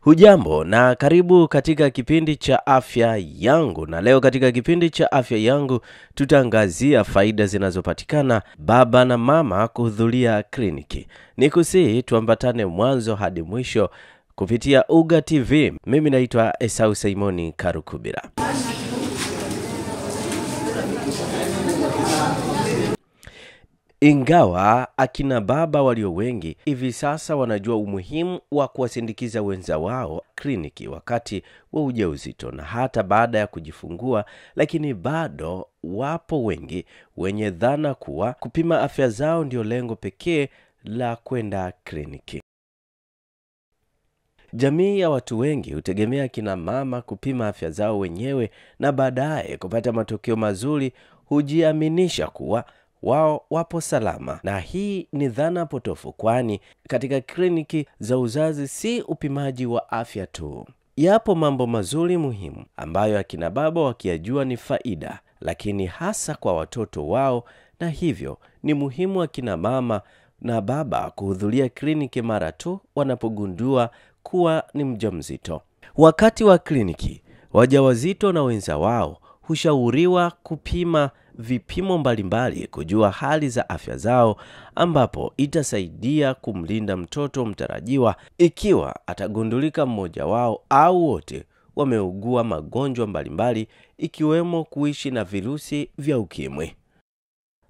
Hujambo na karibu katika kipindi cha afya yangu, na leo katika kipindi cha afya yangu tutaangazia faida zinazopatikana baba na mama kuhudhuria kliniki. Nikusihi tuambatane mwanzo hadi mwisho kupitia UGA TV. Mimi naitwa Esau Simoni Karukubira. Ingawa akina baba walio wengi hivi sasa wanajua umuhimu wa kuwasindikiza wenza wao kliniki wakati wa ujauzito na hata baada ya kujifungua, lakini bado wapo wengi wenye dhana kuwa kupima afya zao ndio lengo pekee la kwenda kliniki. Jamii ya watu wengi hutegemea kina mama kupima afya zao wenyewe na baadaye kupata matokeo mazuri, hujiaminisha kuwa wao wapo salama. Na hii ni dhana potofu, kwani katika kliniki za uzazi si upimaji wa afya tu. Yapo mambo mazuri muhimu ambayo akina baba wakiyajua ni faida, lakini hasa kwa watoto wao, na hivyo ni muhimu akina mama na baba kuhudhuria kliniki mara tu wanapogundua kuwa ni mjamzito. Wakati wa kliniki, wajawazito na wenza wao hushauriwa kupima vipimo mbalimbali kujua hali za afya zao, ambapo itasaidia kumlinda mtoto mtarajiwa ikiwa atagundulika mmoja wao au wote wameugua magonjwa mbalimbali ikiwemo kuishi na virusi vya ukimwi.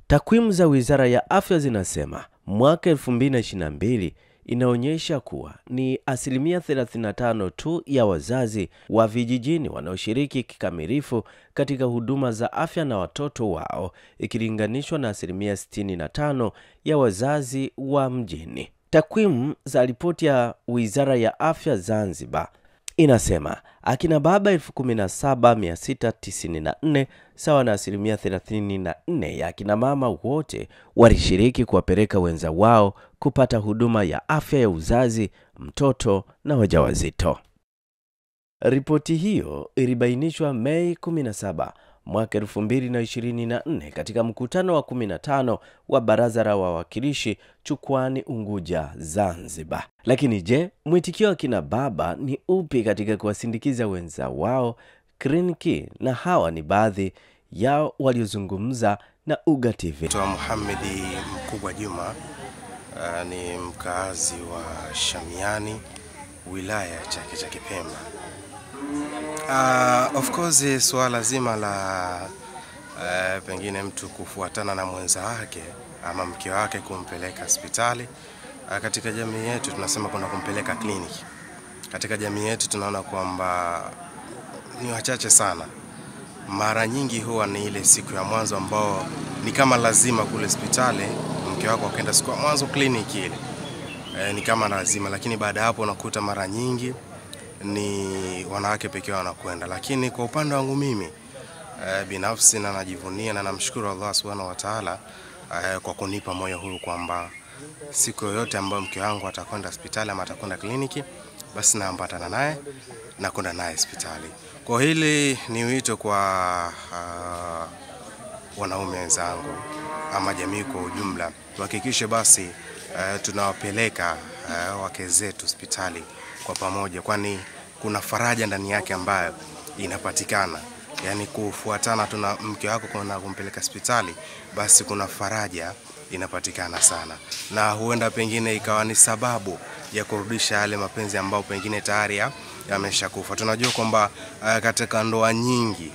Takwimu za Wizara ya Afya zinasema mwaka 2022 inaonyesha kuwa ni 35% tu ya wazazi wa vijijini wanaoshiriki kikamilifu katika huduma za afya na watoto wao, ikilinganishwa na 65% ya wazazi wa mjini. Takwimu za ripoti ya Wizara ya Afya Zanzibar inasema akina baba 17,694 sawa na 34% ya akina mama wote walishiriki kuwapeleka wenza wao kupata huduma ya afya ya uzazi, mtoto na wajawazito. Ripoti hiyo ilibainishwa Mei 17 mwaka 2024 katika mkutano wa 15 wa Baraza la Wawakilishi Chukwani, Unguja, Zanzibar. Lakini je, mwitikio wa kina baba ni upi katika kuwasindikiza wenza wao kliniki? Na hawa ni baadhi yao waliozungumza na UGA TV. Muhamedi Mkubwa Juma ni mkazi wa Shamiani, wilaya Chake Chake Pemba. Of course swala zima la pengine mtu kufuatana na mwenza wake ama mke wake kumpeleka hospitali, katika jamii yetu tunasema kuna kumpeleka kliniki. Katika jamii yetu tunaona kwamba ni wachache sana. Mara nyingi huwa ni ile siku ya mwanzo ambao ni kama lazima kule hospitali, mke wako akaenda siku ya mwanzo kliniki ile. Ni kama lazima, lakini baada hapo unakuta mara nyingi ni wanawake pekee wanakwenda. Lakini kwa upande wangu mimi binafsi na najivunia na namshukuru Allah Subhanahu wa Ta'ala kwa kunipa moyo huu kwamba siku yoyote ambayo mke wangu atakwenda hospitali ama atakwenda kliniki, basi naambatana naye na kwenda naye hospitali. Kwa hili ni wito kwa wanaume wenzangu ama jamii kwa ujumla, tuhakikishe basi tunawapeleka wake zetu hospitali kwa pamoja, kwani kuna faraja ndani yake ambayo inapatikana. Yani kufuatana tuna mke wako kuna kumpeleka hospitali, basi kuna faraja inapatikana sana, na huenda pengine ikawa ni sababu ya kurudisha yale mapenzi ambao pengine tayari yameshakufa. Tunajua kwamba katika ndoa nyingi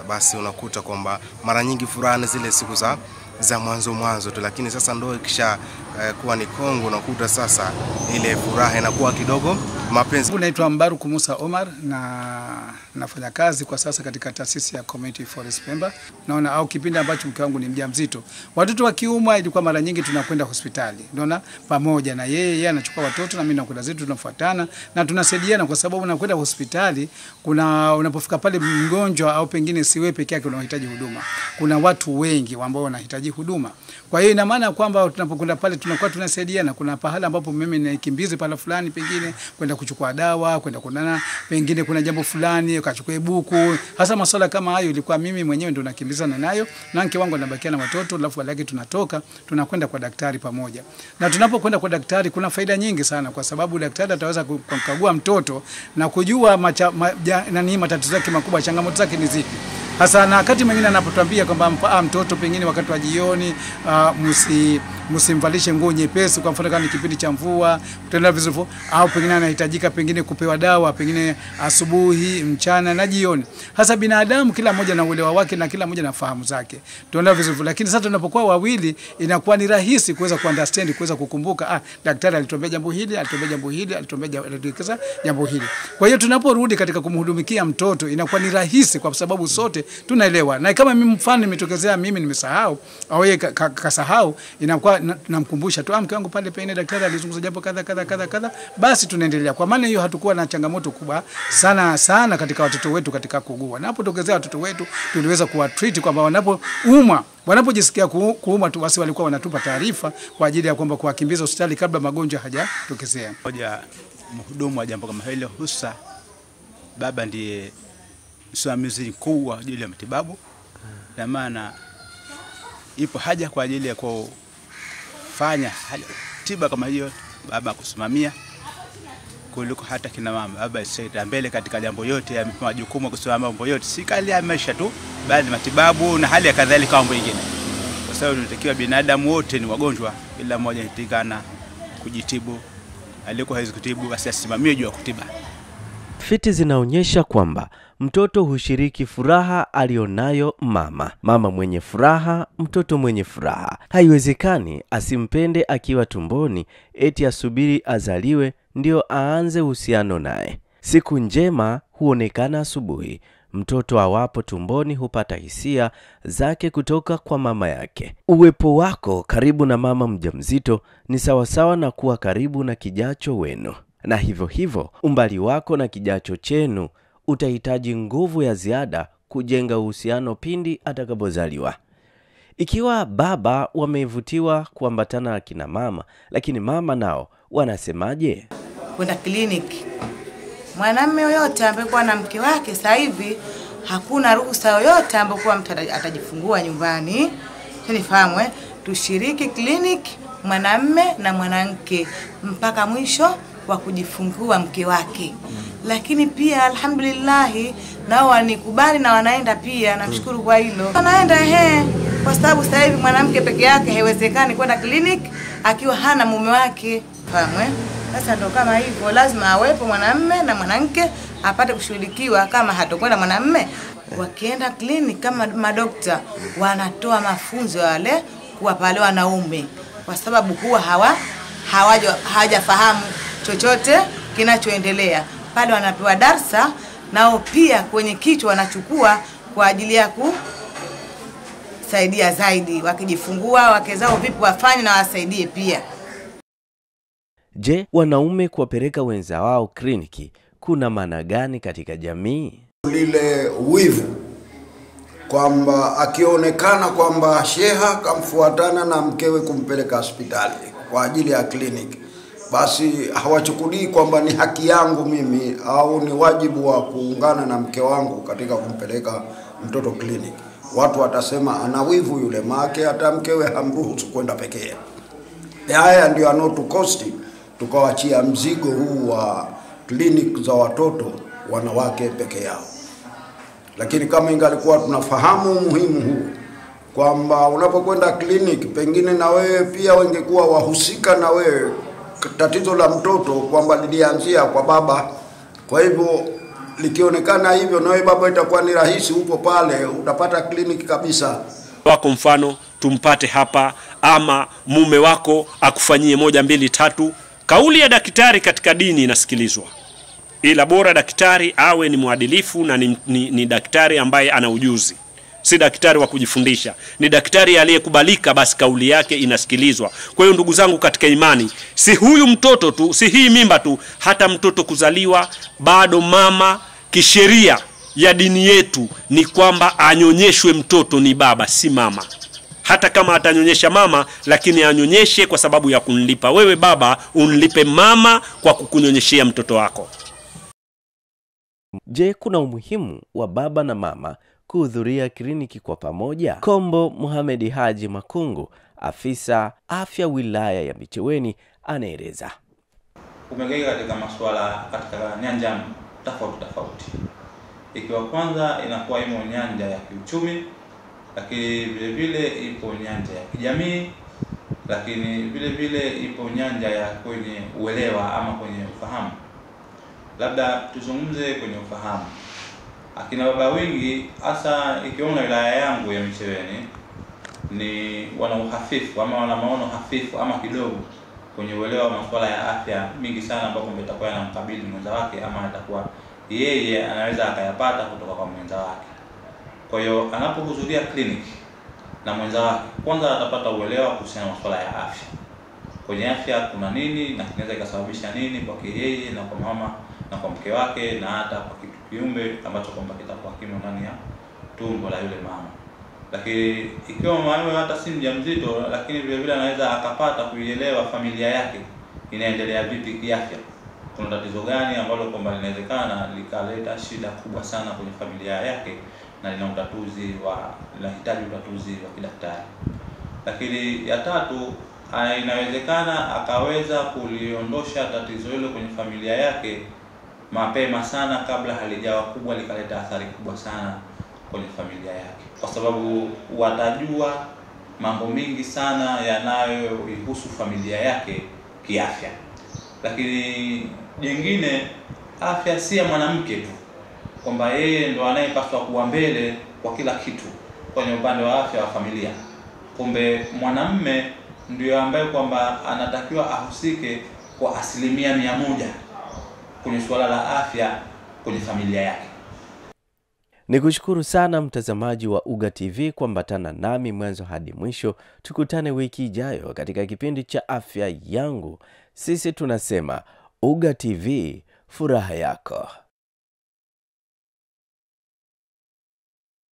basi unakuta kwamba mara nyingi furaha ni zile siku za mwanzo tu, lakini sasa ndoa ikisha kuwa ni kongo unakuta sasa ile furaha inakuwa kidogo mapenzi. Naitwa Mbaruku Musa Omar na nafanya kazi kwa sasa katika taasisi ya Community Forest Pemba. Naona au kipindi ambacho mke wangu ni mjamzito, watoto wa kiume ilikuwa mara nyingi tunakwenda hospitali. Naona pamoja na yeye anachukua watoto na mimi nakwenda zetu, tunafuatana na tunasaidiana, kwa sababu unakwenda hospitali unapofika pale mgonjwa au pengine si wewe peke yake unahitaji huduma. Kuna watu wengi ambao wanahitaji huduma. Kwa hiyo ina maana kwamba tunapokwenda pale tunakuwa tunasaidiana. Kuna pahala ambapo mimi nikimbize pala fulani pengine kwenda kwenda kuchukua dawa, kwenda kunana, pengine kuna jambo fulani ukachukue buku. Hasa masuala kama hayo ilikuwa mimi mwenyewe ndo nakimbizana nayo, na mke wangu anabakia na watoto, alafu baadaye tunatoka tunakwenda kwa daktari pamoja. Na tunapokwenda kwa daktari kuna faida nyingi sana, kwa sababu daktari ataweza kukagua mtoto na kujua matatizo yake makubwa, changamoto zake ni zipi. Hasa na wakati mwingine anapotuambia kwamba mtoto pengine wakati wa jioni msimvalishe nguo nyepesi, kwa mfano kama ni kipindi cha mvua, kutenda vizuri, au pengine anahitajika pengine kupewa dawa pengine asubuhi, mchana na jioni. Hasa binadamu kila mmoja na uelewa wake na kila mmoja na fahamu zake. Tunaenda vizuri, lakini sasa tunapokuwa wawili inakuwa ni rahisi kuweza kuunderstand, kuweza kukumbuka daktari alituambia jambo hili, alituambia jambo hili, alituambia jambo hili. Kwa hiyo tunaporudi katika kumhudumikia mtoto inakuwa ni rahisi kwa sababu sote tunaelewa. Na kama mimi mfano nimetokezea mimi nimesahau au yeye kasahau, inakuwa namkumbusha tu mke wangu pale pengine daktari alizungumza jambo kadha, basi tunaendelea. Kwa maana hiyo hatakuwa na changamoto kubwa sana katika watoto wetu katika kugua. Na napotokezea watoto wetu tuliweza kuwatreat kwamba wanapojisikia kuuma tu basi walikuwa wanatupa taarifa kwa ajili ya kwamba kuwakimbiza hospitali kabla magonjwa hajatokezea. Moja mhudumu wa jambo kama hilo, hususa baba ndiye msimamizi mkuu kwa ajili ya matibabu, na maana ipo haja kwa ajili ya kufanya tiba kama hiyo baba kusimamia kuliko hata kina mama. Baba isaida mbele katika jambo yote ya majukumu, kusimamia mambo yote, si kali ya maisha tu, bali matibabu na hali ya kadhalika mambo mengine, kwa sababu tunatakiwa binadamu wote ni wagonjwa, kila mmoja anatakana kujitibu, aliko hawezi kutibu basi asimamie juu ya kutiba. Tafiti zinaonyesha kwamba mtoto hushiriki furaha alionayo mama. Mama mwenye furaha, mtoto mwenye furaha. Haiwezekani asimpende akiwa tumboni, eti asubiri azaliwe ndio aanze uhusiano naye. Siku njema huonekana asubuhi. Mtoto awapo tumboni hupata hisia zake kutoka kwa mama yake. Uwepo wako karibu na mama mjamzito ni sawasawa na kuwa karibu na kijacho wenu. Na hivyo umbali wako na kijacho chenu utahitaji nguvu ya ziada kujenga uhusiano pindi atakapozaliwa. Ikiwa baba wamevutiwa kuambatana na kina mama, lakini mama nao wanasemaje? Kwenda kliniki. Mwanamume yoyote ambaye na mke wake sasa hivi hakuna ruhusa yoyote ambayo mtu atajifungua nyumbani. Nifahamu tushiriki kliniki mwanamume na mwanamke mpaka mwisho wa kujifungua mke wake. Lakini pia alhamdulillah nao wanikubali na wanaenda pia, namshukuru kwa hilo. Wanaenda kwa sababu sasa hivi mwanamke peke yake haiwezekani kwenda kliniki akiwa hana mume wake. Fahamu sasa ndo kama hivyo lazima awepo mwanamume na mwanamke apate kushughulikiwa. Kama hatakwenda mwanamume, wakienda kliniki kama madokta wanatoa mafunzo wale kwa pale wanaume, kwa sababu huwa hawajafahamu chochote kinachoendelea. Pale wanapewa darsa, nao pia kwenye kichwa wanachukua kwa ajili ya kusaidia zaidi wakijifungua wake zao vipi wafanye na wasaidie pia. Je, wanaume kuwapeleka wenza wao kliniki kuna maana gani katika jamii? Lile wivu kwamba akionekana kwamba sheha kamfuatana na mkewe kumpeleka hospitali kwa ajili ya kliniki, basi hawachukulii kwamba ni haki yangu mimi au ni wajibu wa kuungana na mke wangu katika kumpeleka mtoto kliniki. Watu watasema ana wivu yule, make hata mkewe hamruhusu kwenda pekee. Haya ndio anotukosti tukawachia mzigo huu wa kliniki za watoto wanawake peke yao. Lakini kama ingalikuwa tunafahamu umuhimu huu kwamba unapokwenda kliniki pengine na wewe pia wengekuwa wahusika na wewe tatizo la mtoto kwamba lilianzia kwa baba, kwa hivyo likionekana hivyo na wewe baba itakuwa ni rahisi, upo pale utapata kliniki kabisa. Wako mfano tumpate hapa, ama mume wako akufanyie 1 2 3. Kauli ya daktari katika dini inasikilizwa, ila bora daktari awe ni mwadilifu na ni daktari ambaye ana ujuzi, si daktari wa kujifundisha, ni daktari aliyekubalika, basi kauli yake inasikilizwa. Kwa hiyo ndugu zangu katika imani, si huyu mtoto tu, si hii mimba tu, hata mtoto kuzaliwa bado mama, kisheria ya dini yetu ni kwamba anyonyeshwe mtoto ni baba si mama. hata kama atanyonyesha mama, lakini anyonyeshe kwa sababu ya kunlipa wewe baba, unlipe mama kwa kukunyonyeshea mtoto wako. Je, kuna umuhimu wa baba na mama kuhudhuria kliniki kwa pamoja? Kombo Mohamed Haji Makungu, afisa afya wilaya ya Micheweni, anaeleza. Umegawika katika masuala katika nyanja tofauti. Ikiwa kwanza inakuwa imo nyanja ya kiuchumi, lakini vile vile ipo nyanja ya kijamii, lakini vile vile ipo nyanja ya kwenye uelewa ama kwenye ufahamu. Labda tuzungumze kwenye ufahamu. Akina baba wengi hasa ikiona wilaya yangu ya Micheweni ni wana uhafifu ama wana maono hafifu ama kidogo kwenye uelewa wa masuala ya afya mingi sana, ambapo mtakuwa anamkabili mwenza wake ama atakuwa yeye anaweza akayapata kutoka kwa mwenza wake. Kwa hiyo anapohudhuria kliniki na mwenza wake, kwanza atapata uelewa kuhusiana na masuala ya afya. Kwenye afya kuna nini na kinaweza ikasababisha nini kwa yeye na kwa mama na kwa mke wake na hata kwa kiumbe ambacho kwamba kitakuwa kimo ndani ya tumbo la yule mama. Lakini ikiwa mama hata si mjamzito, lakini vile vile anaweza akapata kuielewa familia yake inaendelea vipi kiafya. Kuna tatizo gani ambalo kwamba linawezekana likaleta shida kubwa sana kwenye familia yake na linahitaji utatuzi wa kidaktari. Lakini ya tatu, inawezekana akaweza kuliondosha tatizo hilo kwenye familia yake mapema sana kabla halijawa kubwa likaleta athari kubwa sana kwenye familia yake, kwa sababu watajua mambo mingi sana yanayoihusu familia yake kiafya. Lakini jingine, afya si ya mwanamke tu kwamba yeye ndo anayepaswa kuwa mbele kwa kila kitu kwenye upande wa afya wa familia. Kumbe mwanamume ndio ambaye kwamba anatakiwa ahusike kwa 100% kwenye suala la afya kwenye familia yake. Nikushukuru sana mtazamaji wa UGA TV kuambatana nami mwanzo hadi mwisho. Tukutane wiki ijayo katika kipindi cha Afya Yangu. Sisi tunasema UGA TV, furaha yako.